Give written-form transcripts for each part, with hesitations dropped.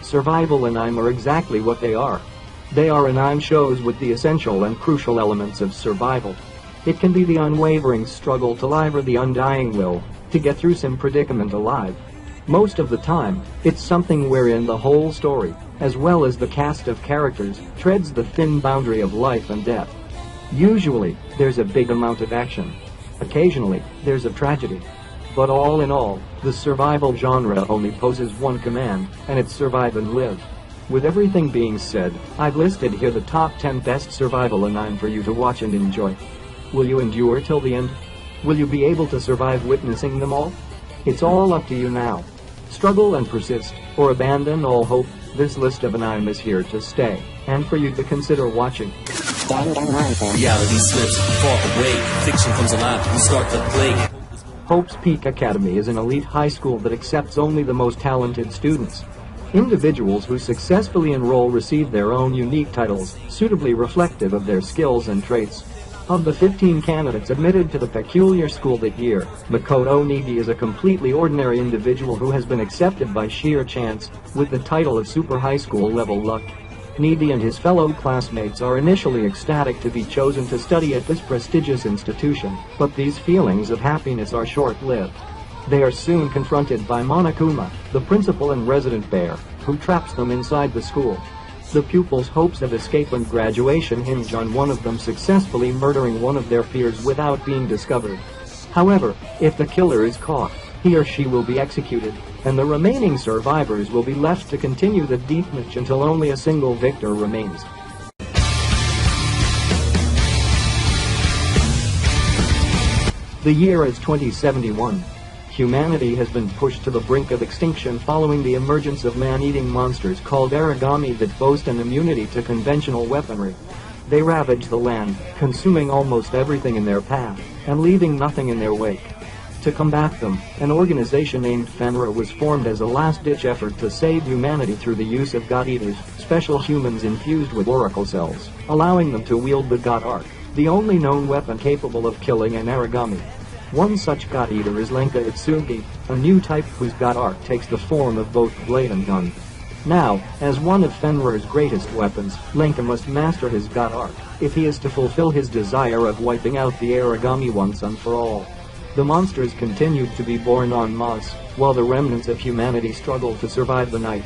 Survival anime are exactly what they are. They are anime shows with the essential and crucial elements of survival. It can be the unwavering struggle to live or the undying will to get through some predicament alive. Most of the time, it's something wherein the whole story, as well as the cast of characters, treads the thin boundary of life and death. Usually, there's a big amount of action. Occasionally, there's a tragedy. But all in all, the survival genre only poses one command, and it's survive and live. With everything being said, I've listed here the top 10 best survival anime for you to watch and enjoy. Will you endure till the end? Will you be able to survive witnessing them all? It's all up to you now. Struggle and persist, or abandon all hope. This list of anime is here to stay, and for you to consider watching. Danganronpa. Reality slips, fall away, fiction comes alive, we start to play. Hope's Peak Academy is an elite high school that accepts only the most talented students. Individuals who successfully enroll receive their own unique titles, suitably reflective of their skills and traits. Of the 15 candidates admitted to the peculiar school that year, Makoto Nikki is a completely ordinary individual who has been accepted by sheer chance, with the title of super high school level luck. Nikki and his fellow classmates are initially ecstatic to be chosen to study at this prestigious institution, but these feelings of happiness are short-lived. They are soon confronted by Monokuma, the principal and resident bear, who traps them inside the school. The pupils' hopes of escape and graduation hinge on one of them successfully murdering one of their peers without being discovered. However, if the killer is caught, he or she will be executed, and the remaining survivors will be left to continue the deathmatch until only a single victor remains. The year is 2071. Humanity has been pushed to the brink of extinction following the emergence of man-eating monsters called origami that boast an immunity to conventional weaponry. They ravage the land, consuming almost everything in their path, and leaving nothing in their wake. To combat them, an organization named Fenrir was formed as a last-ditch effort to save humanity through the use of God-Eaters, special humans infused with oracle cells, allowing them to wield the God Arc, the only known weapon capable of killing an origami. One such God-Eater is Koutetsujou, a new type whose God Arc takes the form of both blade and gun. Now, as one of Fenrir's greatest weapons, Lenka must master his God Arc, if he is to fulfill his desire of wiping out the origami once and for all. The monsters continued to be born en masse, while the remnants of humanity struggled to survive the night.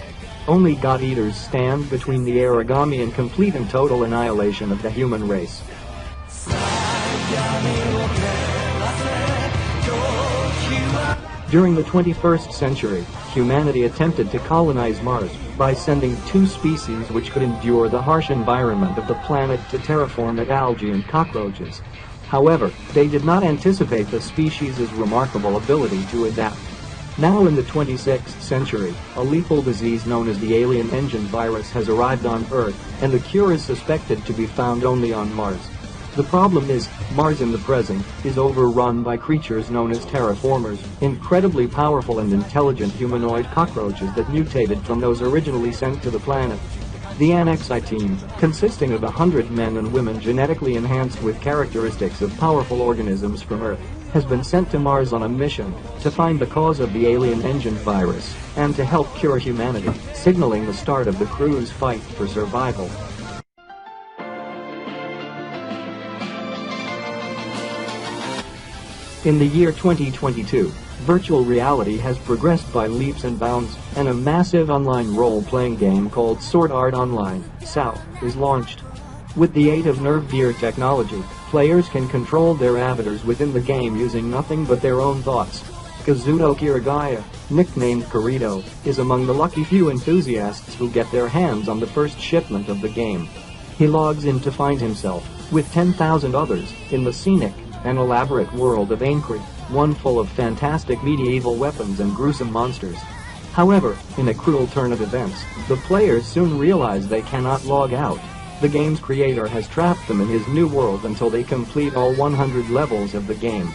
Only God-Eaters stand between the origami and complete and total annihilation of the human race. During the 21st century, humanity attempted to colonize Mars by sending 2 species which could endure the harsh environment of the planet to terraform it algae and cockroaches. However, they did not anticipate the species' remarkable ability to adapt. Now in the 26th century, a lethal disease known as the alien engine virus has arrived on Earth, and the cure is suspected to be found only on Mars. The problem is, Mars in the present is overrun by creatures known as Terra Formars, incredibly powerful and intelligent humanoid cockroaches that mutated from those originally sent to the planet. The Annexi team, consisting of 100 men and women genetically enhanced with characteristics of powerful organisms from Earth, has been sent to Mars on a mission to find the cause of the alien engine virus and to help cure humanity, signaling the start of the crew's fight for survival. In the year 2022, virtual reality has progressed by leaps and bounds, and a massive online role-playing game called Sword Art Online, SAO, is launched. With the aid of nerve gear technology, players can control their avatars within the game using nothing but their own thoughts. Kazuto Kirigaya, nicknamed Kirito, is among the lucky few enthusiasts who get their hands on the first shipment of the game. He logs in to find himself, with 10,000 others, in the scenic, an elaborate world of Aincree, one full of fantastic medieval weapons and gruesome monsters. However, in a cruel turn of events, the players soon realize they cannot log out. The game's creator has trapped them in his new world until they complete all 100 levels of the game.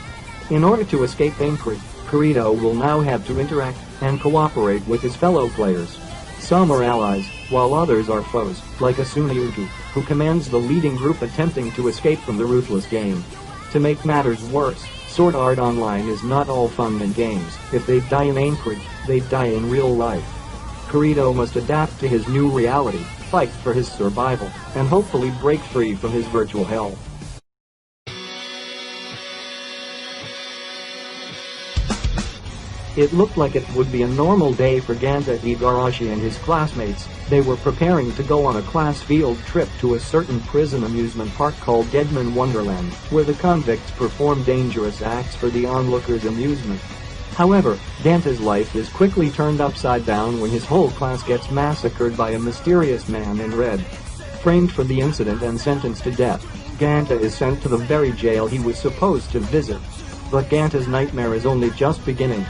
In order to escape Aincree, Kirito will now have to interact and cooperate with his fellow players. Some are allies, while others are foes, like Asuna-Yuki, who commands the leading group attempting to escape from the ruthless game. To make matters worse, Sword Art Online is not all fun and games. If they die in Aincree, they die in real life. Kirito must adapt to his new reality, fight for his survival, and hopefully break free from his virtual hell. It looked like it would be a normal day for Ganta Igarashi and his classmates. They were preparing to go on a class field trip to a certain prison amusement park called Deadman Wonderland, where the convicts perform dangerous acts for the onlookers' amusement. However, Ganta's life is quickly turned upside down when his whole class gets massacred by a mysterious man in red. Framed for the incident and sentenced to death, Ganta is sent to the very jail he was supposed to visit. But Ganta's nightmare is only just beginning.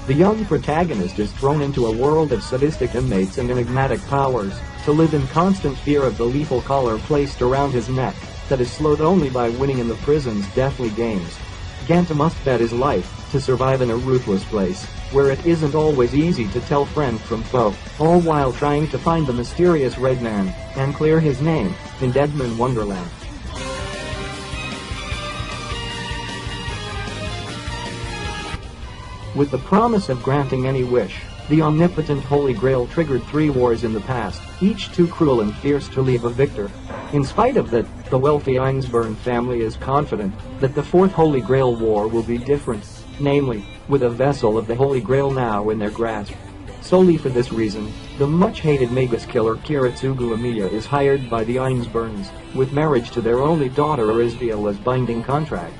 The young protagonist is thrown into a world of sadistic inmates and enigmatic powers, to live in constant fear of the lethal collar placed around his neck, that is slowed only by winning in the prison's deathly games. Ganta must bet his life to survive in a ruthless place, where it isn't always easy to tell friend from foe, all while trying to find the mysterious red man, and clear his name, in Deadman Wonderland. With the promise of granting any wish, the omnipotent Holy Grail triggered 3 wars in the past, each too cruel and fierce to leave a victor. In spite of that, the wealthy Einsburn family is confident that the 4th Holy Grail war will be different, namely, with a vessel of the Holy Grail now in their grasp. Solely for this reason, the much-hated Magus killer Koutetsujou Emiya is hired by the Einsburns, with marriage to their only daughter Arisviel as binding contract.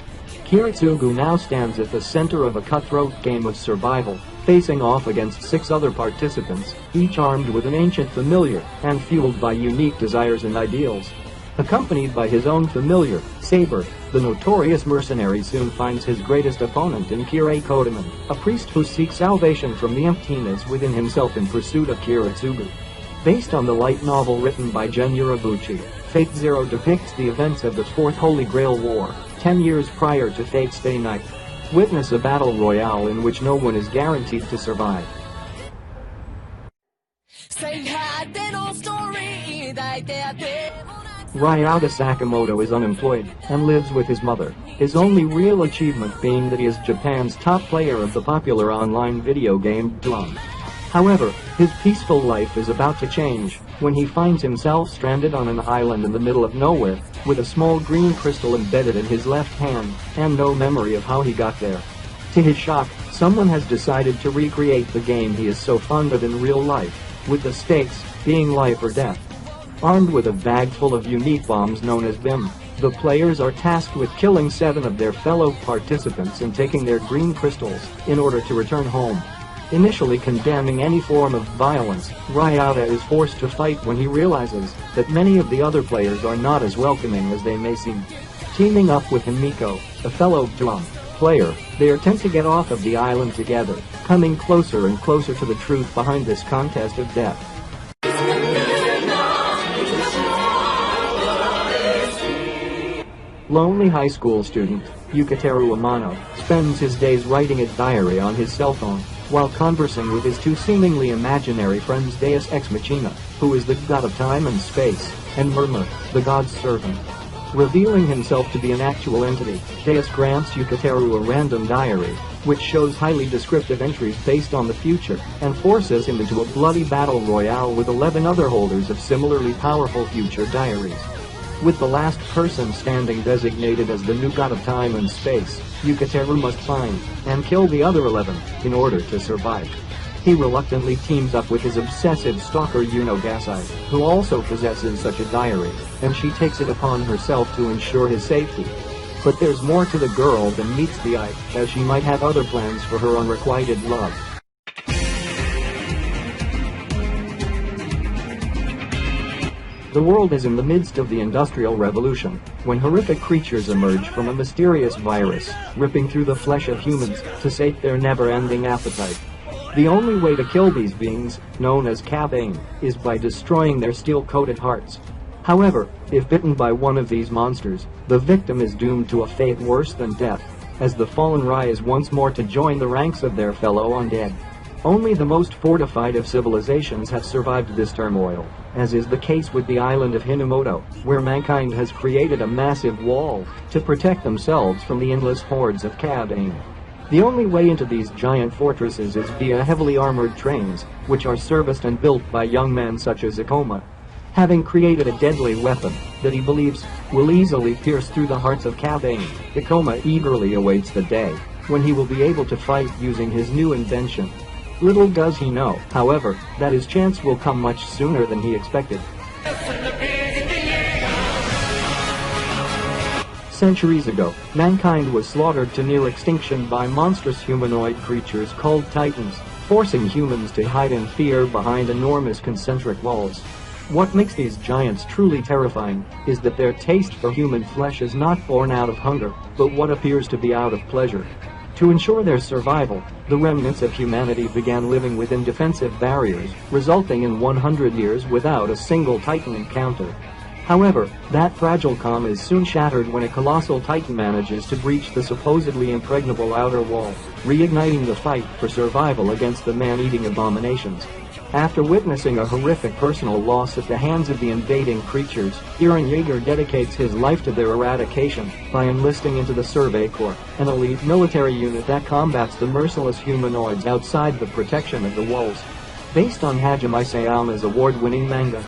Koutetsujou now stands at the center of a cutthroat game of survival, facing off against 6 other participants, each armed with an ancient familiar and fueled by unique desires and ideals. Accompanied by his own familiar, Saber, the notorious mercenary soon finds his greatest opponent in Kirei Kodaman, a priest who seeks salvation from the emptiness within himself in pursuit of Koutetsujou. Based on the light novel written by Gen Urabuchi, Fate Zero depicts the events of the 4th Holy Grail War, 10 years prior to Fate's Day Night. Witness a battle royale in which no one is guaranteed to survive. Ryota Sakamoto is unemployed and lives with his mother, his only real achievement being that he is Japan's top player of the popular online video game Btooom. However, his peaceful life is about to change when he finds himself stranded on an island in the middle of nowhere, with a small green crystal embedded in his left hand, and no memory of how he got there. To his shock, someone has decided to recreate the game he is so fond of in real life, with the stakes being life or death. Armed with a bag full of unique bombs known as Btooom, the players are tasked with killing 7 of their fellow participants and taking their green crystals in order to return home. Initially condemning any form of violence, Ryota is forced to fight when he realizes that many of the other players are not as welcoming as they may seem. Teaming up with Himiko, a fellow Btooom player, they attempt to get off of the island together, coming closer and closer to the truth behind this contest of death. Lonely high school student, Yukateru Amano, spends his days writing a diary on his cell phone, while conversing with his 2 seemingly imaginary friends Deus Ex Machina, who is the god of time and space, and Murmur, the god's servant. Revealing himself to be an actual entity, Deus grants Yukateru a random diary, which shows highly descriptive entries based on the future, and forces him into a bloody battle royale with 11 other holders of similarly powerful future diaries. With the last person standing designated as the new god of time and space, Yukateru must find and kill the other 11 in order to survive. He reluctantly teams up with his obsessive stalker Yuno Gasai, who also possesses such a diary, and she takes it upon herself to ensure his safety. But there's more to the girl than meets the eye, as she might have other plans for her unrequited love. The world is in the midst of the Industrial Revolution, when horrific creatures emerge from a mysterious virus, ripping through the flesh of humans to sate their never-ending appetite. The only way to kill these beings, known as Kabaneri, is by destroying their steel-coated hearts. However, if bitten by one of these monsters, the victim is doomed to a fate worse than death, as the fallen rise once more to join the ranks of their fellow undead. Only the most fortified of civilizations have survived this turmoil, as is the case with the island of Hinomoto, where mankind has created a massive wall to protect themselves from the endless hordes of Kabaneri. The only way into these giant fortresses is via heavily armored trains, which are serviced and built by young men such as Ikoma. Having created a deadly weapon that he believes will easily pierce through the hearts of Kabaneri, Ikoma eagerly awaits the day when he will be able to fight using his new invention. Little does he know, however, that his chance will come much sooner than he expected. Centuries ago, mankind was slaughtered to near extinction by monstrous humanoid creatures called Titans, forcing humans to hide in fear behind enormous concentric walls. What makes these giants truly terrifying is that their taste for human flesh is not born out of hunger, but what appears to be out of pleasure. To ensure their survival, the remnants of humanity began living within defensive barriers, resulting in 100 years without a single Titan encounter. However, that fragile calm is soon shattered when a colossal Titan manages to breach the supposedly impregnable outer wall, reigniting the fight for survival against the man-eating abominations. After witnessing a horrific personal loss at the hands of the invading creatures, Eren Yeager dedicates his life to their eradication by enlisting into the Survey Corps, an elite military unit that combats the merciless humanoids outside the protection of the walls. Based on Hajime Sayama's award-winning manga,